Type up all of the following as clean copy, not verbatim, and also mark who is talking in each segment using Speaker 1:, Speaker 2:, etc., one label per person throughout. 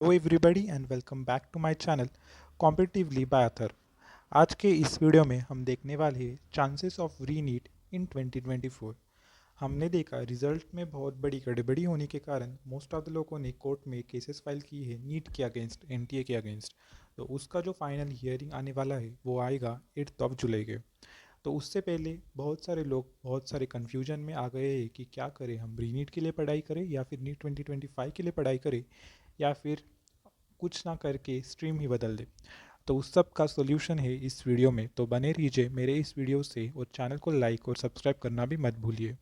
Speaker 1: Hello everybody and welcome back to my channel competitively by Athar. आज के इस video में हम देखने वाले हैं चांसेस ऑफ रीनीट इन 2024। हमने देखा रिजल्ट में बहुत बड़ी गड़बड़ी होने के कारण मोस्ट ऑफ द लोगों ने कोर्ट में केसेस फाइल की है नीट के अगेंस्ट, एनटीए के अगेंस्ट। तो उसका जो फाइनल हियरिंग आने वाला है वो आएगा 8 ऑफ जुलाई के। तो उससे पहले बहुत सारे लोग बहुत सारे कन्फ्यूजन में आ गए हैं कि क्या करें, हम रीनीट के लिए पढ़ाई करें या फिर नीट 2025 के लिए पढ़ाई करें, या फिर कुछ ना करके स्ट्रीम ही बदल दे। तो उस सब का सोल्यूशन है इस वीडियो में, तो बने रहिए मेरे इस वीडियो से और चैनल को लाइक और सब्सक्राइब करना भी मत भूलिए।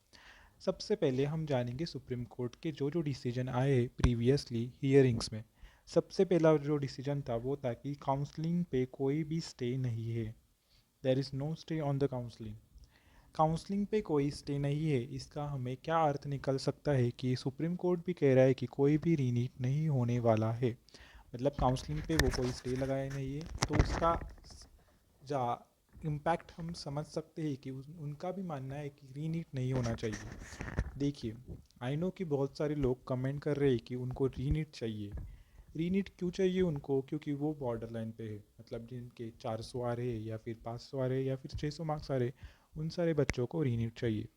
Speaker 1: सबसे पहले हम जानेंगे सुप्रीम कोर्ट के जो डिसीजन आए प्रीवियसली हियरिंग्स में। सबसे पहला जो डिसीजन था वो था कि काउंसलिंग पे कोई भी स्टे नहीं है। There is no stay on the counselling. Counselling पे कोई स्टे नहीं है, इसका हमें क्या अर्थ निकल सकता है कि सुप्रीम कोर्ट भी कह रहा है कि कोई भी रीनीट नहीं होने वाला है। मतलब काउंसलिंग पे वो कोई स्टे लगाए नहीं है, तो उसका जा इम्पैक्ट हम समझ सकते हैं कि उनका भी मानना है कि रीनीट नहीं होना चाहिए। देखिए, आई नो कि बहुत सारे लोग कमेंट कर रहे हैं कि उनको रीनीट चाहिए। रीनीट क्यों चाहिए उनको? क्योंकि वो बॉर्डर लाइन पे है, मतलब जिनके 400 आ रहे हैं या फिर 500 आ रहे हैं या फिर 600 मार्क्स आ रहे हैं, उन सारे बच्चों को रीनीट चाहिए।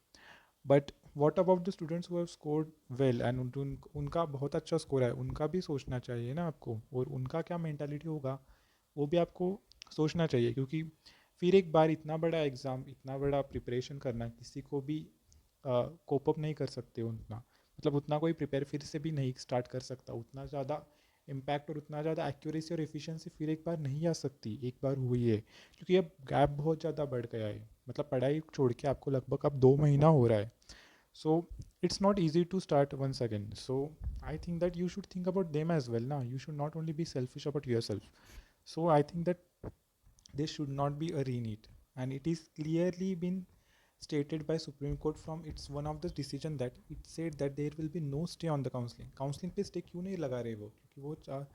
Speaker 1: But what about the students who have scored well and उनका बहुत अच्छा स्कोर है, उनका भी सोचना चाहिए ना आपको, और उनका क्या मेंटालिटी होगा वो भी आपको सोचना चाहिए। क्योंकि फिर एक बार इतना बड़ा एग्ज़ाम, इतना बड़ा प्रिपरेशन करना किसी को भी कोप अप नहीं कर सकते उतना, मतलब उतना कोई प्रिपेयर फिर से भी नहीं स्टार्ट कर सकता, उतना ज़्यादा इम्पैक्ट और उतना ज़्यादा एक्यूरेसी और एफिशिएंसी फिर एक बार नहीं आ सकती। एक बार हुई है क्योंकि अब गैप बहुत ज़्यादा बढ़ गया है, मतलब पढ़ाई छोड़ के आपको लगभग अब 2 महीना हो रहा है। So it's not easy to start once again. So I think that you should think about them as well. Now you should not only be selfish about yourself. So I think that this should not be a reneat, and it is clearly been stated by Supreme Court from its one of the decision that it said that there will be no stay on the counseling. Counselling पे stay क्यों नहीं लगा रहे वो? क्योंकि वो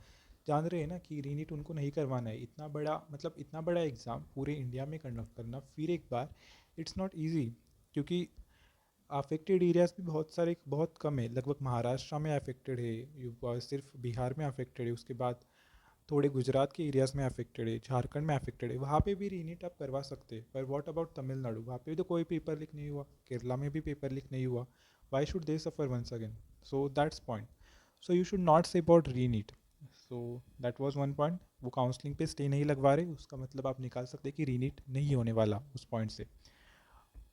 Speaker 1: जान रहे हैं ना कि रीनीट उनको नहीं करवाना है। इतना बड़ा, मतलब इतना बड़ा एग्ज़ाम पूरे इंडिया में कंडक्ट करना फिर एक बार, इट्स नॉट ईजी। क्योंकि अफेक्टेड एरियाज भी बहुत सारे, बहुत कम है, लगभग महाराष्ट्र में अफेक्टेड है, सिर्फ बिहार में अफेक्टेड है, उसके बाद थोड़े गुजरात के एरियाज में अफेक्टेड है, झारखंड में अफेक्टेड है, वहाँ पे भी रीनीट आप करवा सकते हैं। पर व्हाट अबाउट तमिलनाडु? वहाँ पे भी तो कोई पेपर लीक नहीं हुआ, केरला में भी पेपर लीक नहीं हुआ। Why should they suffer once again? So that's point. So you should not say about reNEET. So that was one point. वो काउंसलिंग पे स्टे नहीं लगवा रहे, उसका मतलब आप निकाल सकते हैं कि रीनीट नहीं होने वाला उस पॉइंट से।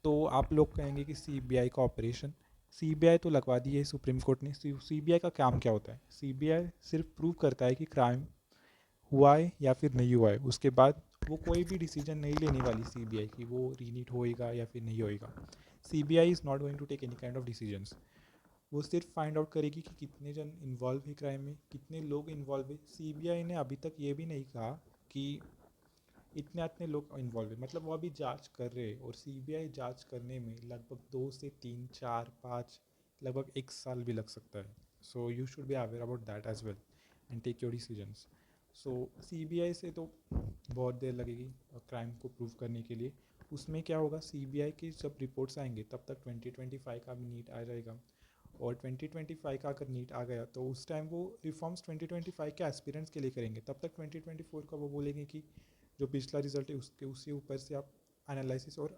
Speaker 1: तो आप लोग कहेंगे कि सीबीआई का ऑपरेशन, सीबीआई तो लगवा दी है सुप्रीम कोर्ट ने। सीबीआई का काम क्या होता है? सीबीआई सिर्फ प्रूव करता है कि क्राइम हुआ है या फिर नहीं हुआ है, उसके बाद वो कोई भी डिसीजन नहीं लेने वाली सीबीआई की वो रीनीट होएगा या फिर नहीं होएगा। CBI is not going to take any kind of decisions. वो सिर्फ फाइंड आउट करेगी कि कितने जन इन्वॉल्व है क्राइम में, कितने लोग इन्वॉल्व है। सीबीआई ने अभी तक ये भी नहीं कहा कि इतने इतने लोग इन्वॉल्व है, मतलब वो अभी जांच कर रहे हैं, और सीबीआई जांच करने में लगभग 2 से 3 4 5, लगभग 1 साल भी लग सकता है। So you should be aware about that as well and take your decisions. सो सीबीआई से तो बहुत देर लगेगी क्राइम को प्रूव करने के लिए। उसमें क्या होगा, सीबीआई की जब रिपोर्ट्स आएंगे तब तक 2025 का भी नीट आ जाएगा, और 2025 का अगर नीट आ गया तो उस टाइम वो रिफॉर्म्स 2025 के एस्पिरेंट्स के लिए करेंगे। तब तक 2024 का वो बोलेंगे कि जो पिछला रिजल्ट है उसके उसके ऊपर से आप एनालिसिस और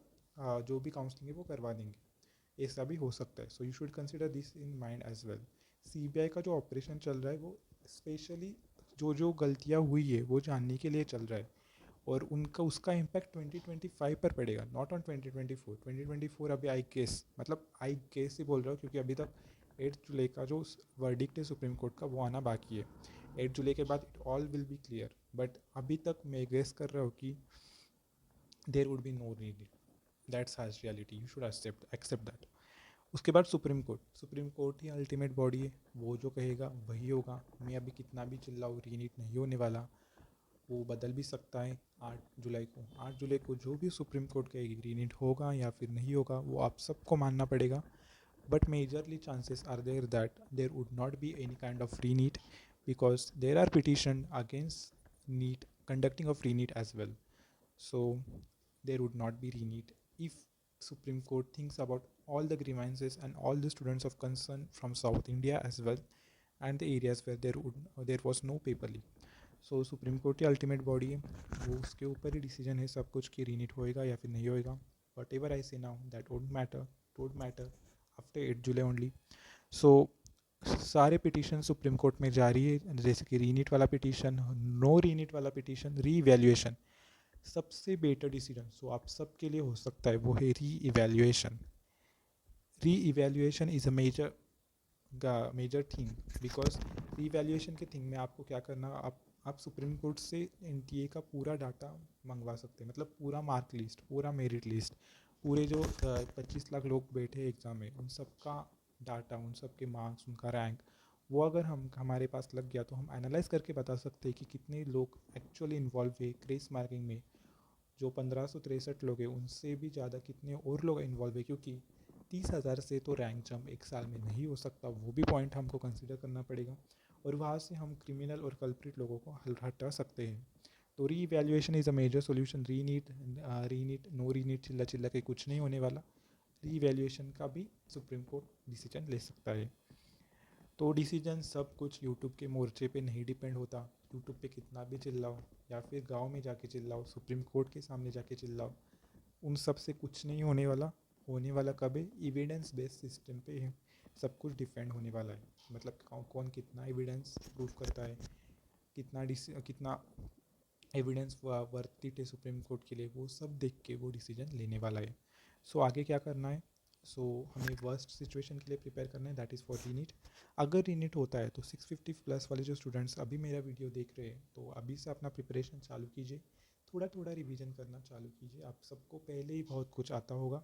Speaker 1: जो भी काउंसलिंग है वो करवा देंगे। ऐसा भी हो सकता है। So you should consider this in mind as well. CBI का जो ऑपरेशन चल रहा है वो स्पेशली जो जो गलतियाँ हुई है वो जानने के लिए चल रहा है, और उनका उसका इम्पैक्ट 2025 पर पड़ेगा, नॉट ऑन 2024। 2024 अभी आई केस, मतलब आई केस ही बोल रहा हूँ क्योंकि अभी तक 8 जुलाई का जो वर्डिक्ट है सुप्रीम कोर्ट का वो आना बाकी है। 8 जुलाई के बाद it all will be clear, but अभी तक मैं गेस कर रहा हूँ कि there would be no reNEET. That's harsh reality, you should accept that. उसके बाद सुप्रीम कोर्ट ही अल्टीमेट बॉडी है, वो जो कहेगा वही होगा। मैं अभी कितना भी चिल्लाऊँ रीनीट नहीं होने वाला, वो बदल भी सकता है 8 जुलाई को। 8 जुलाई को जो भी सुप्रीम कोर्ट कहेगी रीनीट होगा या फिर नहीं होगा वो आप सबको मानना पड़ेगा। But majorly chances are there that there would not be any kind of reNEET, because there are petition against NEET, conducting of RENEET as well. So there would not be RENEET if Supreme Court thinks about all the grievances and all the students of concern from South India as well. and the areas where there was no paper leak. So supreme court की ultimate body है, वो उसके ऊपर ही decision है सब कुछ कि रीनीट होएगा या फिर नहीं होएगा. What ever I say now that won't matter after 8 July only. So सारे पिटिशन सुप्रीम कोर्ट में जारी है, जैसे कि रीनीट वाला पिटिशन, नो रीनीट वाला पिटिशन, री इवेल्युएशन. सबसे बेटर डिसीजन सो आप सबके लिए हो सकता है वो है reevaluation. Reevaluation is a major thing, because reevaluation के थिंग में आपको क्या करना, आप सुप्रीम कोर्ट से एनटीए का पूरा डाटा मंगवा सकते हैं, मतलब पूरा मार्क लिस्ट, पूरा मेरिट लिस्ट, पूरे जो 25 लाख लोग बैठे एग्ज़ाम में उन सब का डाटा, उन सब के मार्क्स, उनका रैंक, वो अगर हमारे पास लग गया तो हम एनालाइज करके बता सकते हैं कि कितने लोग एक्चुअली इन्वॉल्व हुए क्रेस मार्किंग में. जो 1563 लोग हैं उनसे भी ज़्यादा कितने और लोग इन्वॉल्व है, क्योंकि 30,000 से तो रैंक जंप एक साल में नहीं हो सकता, वो भी पॉइंट हमको कंसिडर करना पड़ेगा. और वहाँ से हम क्रिमिनल और कल्प्रिट लोगों को हटा सकते हैं. तो reevaluation is a major solution. ReNEET no reNEET चिल्ला चिल्ला के कुछ नहीं होने वाला. री इवेल्युएशन का भी सुप्रीम कोर्ट डिसीजन ले सकता है. तो डिसीजन सब कुछ यूट्यूब के मोर्चे पे नहीं डिपेंड होता. यूट्यूब पे कितना भी चिल्लाओ या फिर गांव में जाके चिल्लाओ, सुप्रीम कोर्ट के सामने जाके चिल्लाओ, उन सब से कुछ नहीं होने वाला. होने वाला कब है? एविडेंस बेस्ड सिस्टम पे है सब कुछ डिपेंड होने वाला है. मतलब कौन कितना एविडेंस प्रूव करता है, कितना एविडेंस वर्थ इट है सुप्रीम कोर्ट के लिए, वो सब देख के वो डिसीजन लेने वाला है. सो आगे क्या करना है? सो हमें वर्स्ट सिचुएशन के लिए प्रिपेयर करना है, दैट इज़ फॉर रीनीट. अगर रीनीट होता है तो 650 प्लस वाले जो स्टूडेंट्स अभी मेरा वीडियो देख रहे हैं, तो अभी से अपना प्रिपरेशन चालू कीजिए. थोड़ा थोड़ा रिवीजन करना चालू कीजिए. आप सबको पहले ही बहुत कुछ आता होगा,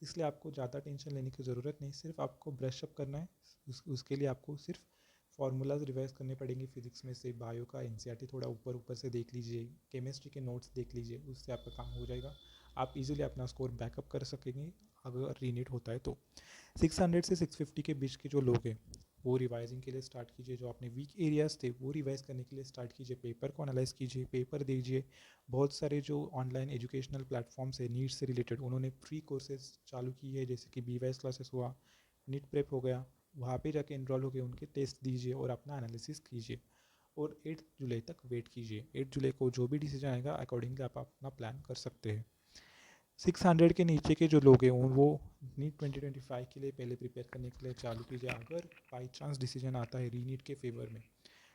Speaker 1: इसलिए आपको ज़्यादा टेंशन लेने की ज़रूरत नहीं. सिर्फ आपको ब्रश अप करना है. उसके लिए आपको सिर्फ फार्मूलाज रिवाइज करने पड़ेंगे. फिजिक्स में से बायो का एनसीईआरटी थोड़ा ऊपर ऊपर से देख लीजिए, केमिस्ट्री के नोट्स देख लीजिए, उससे आपका काम हो जाएगा. आप इजीली अपना स्कोर बैकअप कर सकेंगे अगर रीनीट होता है तो. 600 से 650 के बीच के जो लोग हैं वो रिवाइजिंग के लिए स्टार्ट कीजिए. जो आपने वीक एरियाज़ थे वो रिवाइज करने के लिए स्टार्ट कीजिए. पेपर को एनालाइज कीजिए, पेपर दीजिए. बहुत सारे जो ऑनलाइन एजुकेशनल प्लेटफॉर्म्स है नीट से रिलेटेड, उन्होंने फ्री कोर्सेज चालू की है, जैसे कि बीवाइस क्लासेस हुआ, नीट प्रेप हो गया. वहाँ पे जाके इनरोल हो गए, उनके टेस्ट दीजिए और अपना एनालिसिस कीजिए. और 8 जुलाई तक वेट कीजिए. 8 जुलाई को जो भी डिसीजन आएगा अकॉर्डिंगली आप अपना प्लान कर सकते हैं. 600 के नीचे के जो लोग हैं वो नीट 2025 के लिए पहले प्रिपेयर करने के लिए चालू कीजिए. अगर बाई चांस डिसीजन आता है रीनीट के फेवर में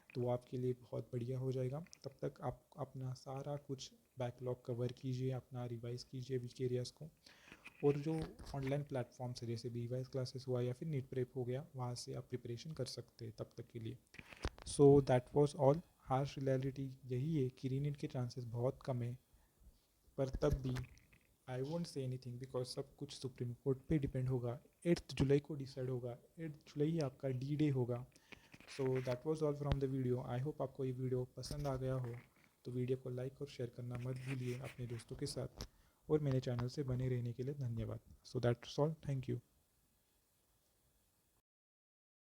Speaker 1: तो वो आपके लिए बहुत बढ़िया हो जाएगा. तब तक आप अपना सारा कुछ बैकलॉग कवर कीजिए, अपना रिवाइज कीजिए वीक एरियाज़ को. और जो ऑनलाइन प्लेटफॉर्म्स है जैसे बीवाइस क्लासेस हुआ या फिर नीट प्रेप हो गया, वहाँ से आप प्रिपरेशन कर सकते हैं तब तक के लिए. So that was all. Harsh reality यही है कि रीनीट के चांसेस बहुत कम है, पर तब भी I won't say anything, because सब कुछ सुप्रीम कोर्ट पे डिपेंड होगा. 8 जुलाई को डिसाइड होगा. 8 जुलाई आपका डी डे होगा. So that was all from the video. I hope आपको ये वीडियो पसंद आ गया हो. तो वीडियो को लाइक और शेयर करना मत भूलिए अपने दोस्तों के साथ. और मेरे चैनल से बने रहने के लिए धन्यवाद. So that's all. Thank you.